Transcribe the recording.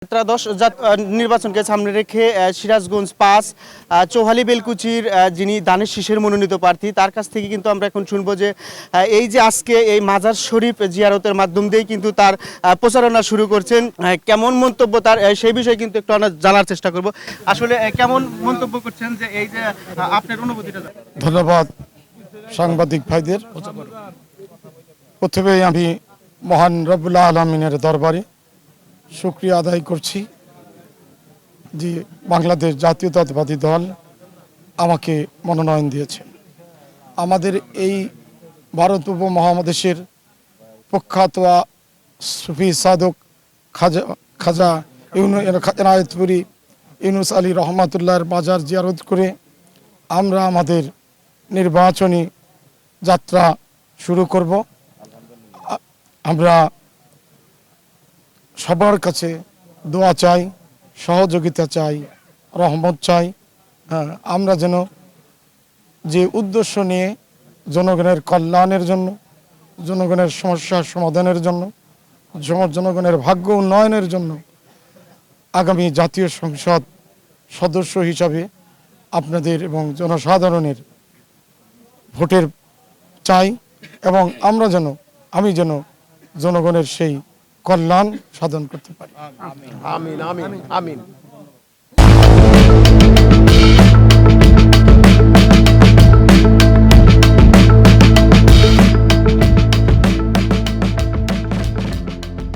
ত্রয়োদশ নির্বাচনকে সামনে রেখে সিরাজগঞ্জ ৫ চৌহালি বেলকুচির যিনি দানের শীষের মনোনীত প্রার্থী তার কাছ থেকে কিন্তু আমরা এখন শুনবো যে এই যে আজকে এই মাজার শরীফ জিয়ারতের মাধ্যম দিয়ে কিন্তু তার প্রচারণা শুরু করছেন। কেমন মন্তব্য তার সেই বিষয়ে কিন্তু একটু আমরা জানার চেষ্টা করব। আসলে কেমন মন্তব্য করছেন যে এই যে আপনার অনুভূতিটা। ধন্যবাদ সাংবাদিক ভাইদের। প্রথমেই আমি মহান রব্বুল আলমিনের দরবারে শুকরিয়া আদায় করছি যে বাংলাদেশ জাতীয়তাবাদী দল আমাকে মনোনয়ন দিয়েছে। আমাদের এই ভারত উপমহাদেশের প্রখ্যাত সুফি সাধক খাজা এনায়েতপুরি ইউনুস আলী রহমাতুল্লাহর মাজার জিয়ারত করে আমরা আমাদের নির্বাচনী যাত্রা শুরু করব। আমরা সবার কাছে দোয়া চাই, সহযোগিতা চাই, রহমত চাই। আমরা যেন যে উদ্দেশ্য নিয়ে জনগণের কল্যাণের জন্য, জনগণের সমস্যার সমাধানের জন্য, জনগণের ভাগ্য উন্নয়নের জন্য আগামী জাতীয় সংসদ সদস্য হিসাবে আপনাদের এবং জনসাধারণের ভোটের চাই এবং আমি যেন জনগণের সেই কল্যাণ সাধন করতে পারি। আমিন আমিন আমিন।